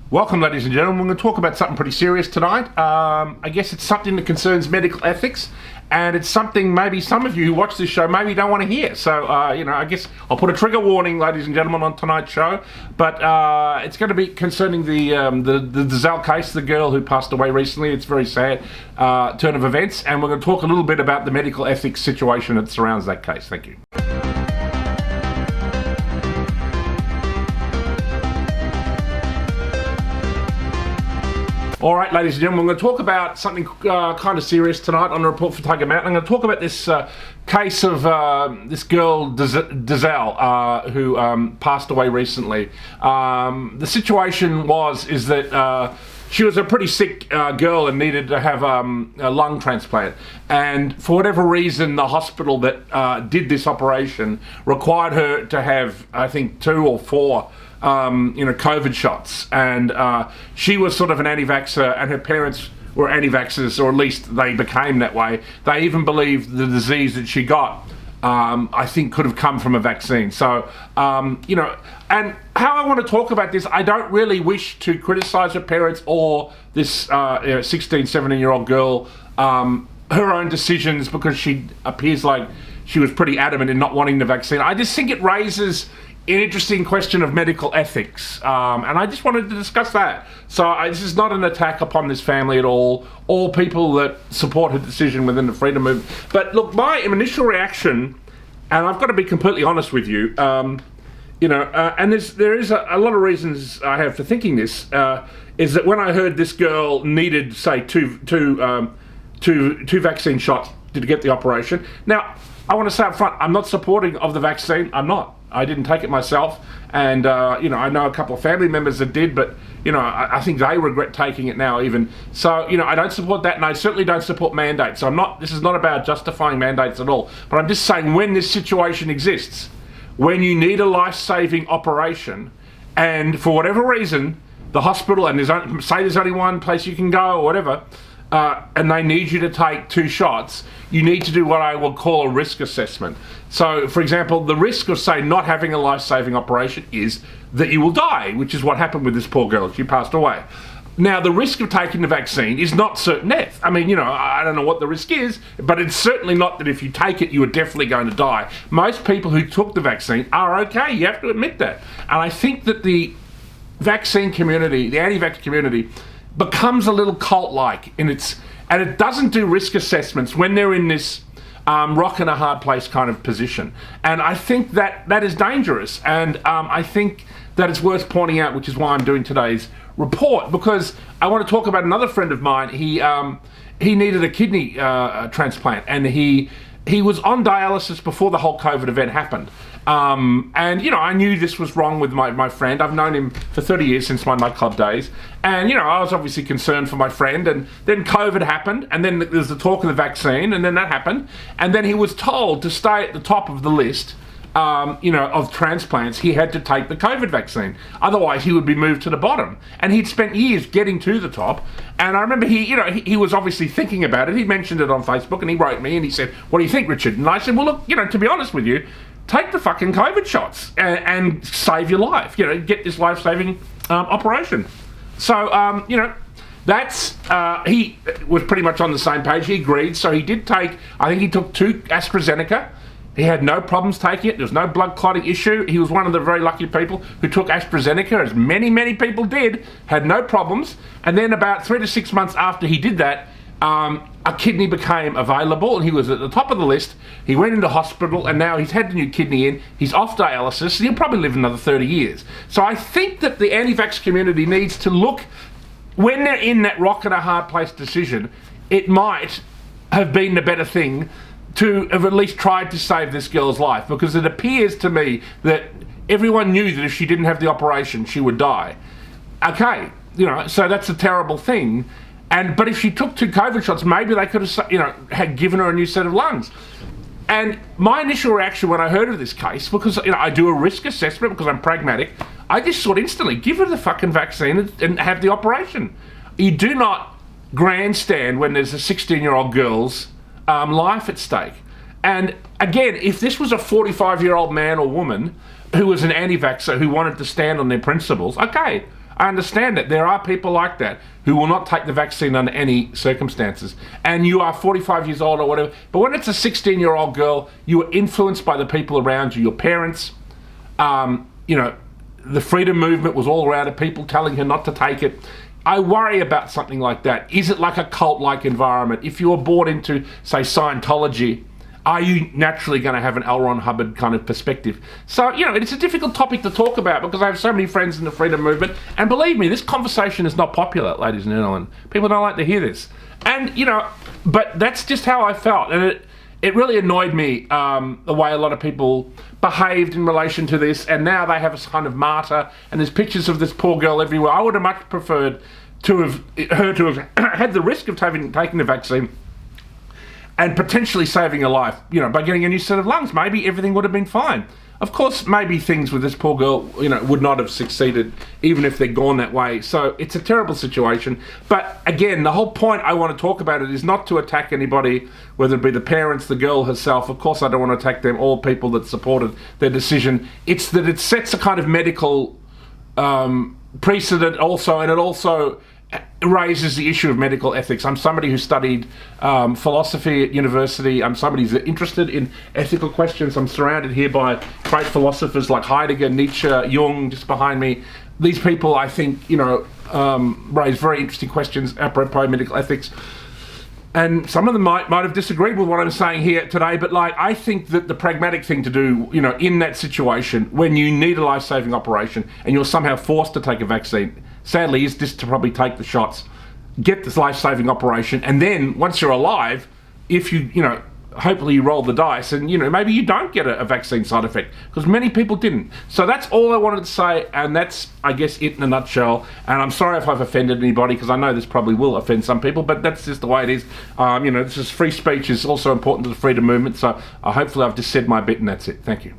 Welcome, ladies and gentlemen. We're going to talk about something pretty serious tonight. I guess it's something that concerns medical ethics, and it's something maybe some of you who watch this show maybe don't want to hear. So, I guess I'll put a trigger warning, ladies and gentlemen, on tonight's show. But it's going to be concerning the Dazelle case, the girl who passed away recently. It's a very sad turn of events, and we're going to talk a little bit about the medical ethics situation that surrounds that case. Thank you. All right, ladies and gentlemen, we're going to talk about something kind of serious tonight on the Report for Tiger Mountain. I'm going to talk about this case of this girl, Dazelle, who passed away recently. The situation is that she was a pretty sick girl and needed to have a lung transplant. And for whatever reason, the hospital that did this operation required her to have, I think, 2 or 4 COVID shots, and she was sort of an anti-vaxxer, and her parents were anti-vaxxers, or at least they became that way. They even believed the disease that she got, I think, could have come from a vaccine. So, and how I want to talk about this, I don't really wish to criticize her parents or this 16, 17-year-old girl, her own decisions, because she appears like she was pretty adamant in not wanting the vaccine. I just think it raises an interesting question of medical ethics, and I just wanted to discuss that. So this is not an attack upon this family at all people that support her decision within the freedom movement. But look, my initial reaction, and I've got to be completely honest with you, and there is a lot of reasons I have for thinking this, is that when I heard this girl needed, say, two vaccine shots to get the operation. Now, I want to say up front, I'm not supporting of the vaccine. I'm not. I didn't take it myself, and I know a couple of family members that did, but I think they regret taking it now even. So I don't support that, and I certainly don't support mandates. So this is not about justifying mandates at all, but I'm just saying, when this situation exists, when you need a life-saving operation, and for whatever reason the hospital, and there's only one place you can go or whatever, and they need you to take 2 shots, you need to do what I would call a risk assessment. So, for example, the risk of, say, not having a life-saving operation is that you will die, which is what happened with this poor girl. She passed away. Now, the risk of taking the vaccine is not certain death. I mean, I don't know what the risk is, but it's certainly not that if you take it, you are definitely going to die. Most people who took the vaccine are okay. You have to admit that. And I think that the vaccine community, the anti-vax community, becomes a little cult-like and it doesn't do risk assessments when they're in this rock and a hard place kind of position. And I think that is dangerous, and I think that it's worth pointing out, which is why I'm doing today's report, because I want to talk about another friend of mine. He needed a kidney transplant, and he was on dialysis before the whole COVID event happened. And I knew this was wrong with my friend. I've known him for 30 years, since my nightclub days. And, I was obviously concerned for my friend. And then COVID happened. And then there's the talk of the vaccine. And then that happened. And then he was told to stay at the top of the list, of transplants. He had to take the COVID vaccine. Otherwise, he would be moved to the bottom. And he'd spent years getting to the top. And I remember he was obviously thinking about it. He mentioned it on Facebook, and he wrote me and he said, "What do you think, Richard?" And I said, "Well, look, to be honest with you, take the fucking COVID shots and save your life. Get this life-saving operation." So, he was pretty much on the same page. He agreed. So he did take, I think he took 2 AstraZeneca. He had no problems taking it. There was no blood clotting issue. He was one of the very lucky people who took AstraZeneca, as many, many people did, had no problems. And then about 3 to 6 months after he did that, a kidney became available, and he was at the top of the list. He went into hospital, and now he's had the new kidney in. He's off dialysis, and he'll probably live another 30 years. So I think that the anti-vax community needs to look, when they're in that rock and a hard place decision, it might have been the better thing to have at least tried to save this girl's life, because it appears to me that everyone knew that if she didn't have the operation, she would die. Okay, so that's a terrible thing. But if she took 2 COVID shots, maybe they could have, had given her a new set of lungs. And my initial reaction when I heard of this case, because I do a risk assessment because I'm pragmatic, I just thought instantly, give her the fucking vaccine and have the operation. You do not grandstand when there's a 16-year-old girl's life at stake. And again, if this was a 45-year-old man or woman who was an anti-vaxxer who wanted to stand on their principles, okay, I understand that there are people like that who will not take the vaccine under any circumstances. And you are 45 years old or whatever. But when it's a 16-year-old girl, you are influenced by the people around you, your parents. The freedom movement was all around it, people telling her not to take it. I worry about something like that. Is it like a cult-like environment? If you were bought into, say, Scientology, are you naturally going to have an L. Ron Hubbard kind of perspective? So, it's a difficult topic to talk about because I have so many friends in the freedom movement. And believe me, this conversation is not popular, ladies and gentlemen. People don't like to hear this. And, but that's just how I felt. And it really annoyed me the way a lot of people behaved in relation to this. And now they have a kind of martyr. And there's pictures of this poor girl everywhere. I would have much preferred to have had the risk of taking the vaccine and potentially saving a life, by getting a new set of lungs. Maybe everything would have been fine. Of course, maybe things with this poor girl, would not have succeeded even if they'd gone that way. So it's a terrible situation. But again, the whole point I want to talk about it is not to attack anybody, whether it be the parents, the girl herself. Of course, I don't want to attack them, all people that supported their decision. It's that it sets a kind of medical precedent also, and it also raises the issue of medical ethics. I'm somebody who studied philosophy at university. I'm somebody who's interested in ethical questions. I'm surrounded here by great philosophers like Heidegger, Nietzsche, Jung, just behind me. These people, I think, raise very interesting questions apropos medical ethics. And some of them might have disagreed with what I'm saying here today, but I think that the pragmatic thing to do, in that situation, when you need a life-saving operation and you're somehow forced to take a vaccine, sadly, is just to probably take the shots, get this life-saving operation, and then once you're alive, if hopefully you roll the dice and, maybe you don't get a vaccine side effect, because many people didn't. So that's all I wanted to say, and that's, I guess, it in a nutshell. And I'm sorry if I've offended anybody, because I know this probably will offend some people, but that's just the way it is. This is free speech is also important to the freedom movement, so hopefully I've just said my bit and that's it. Thank you.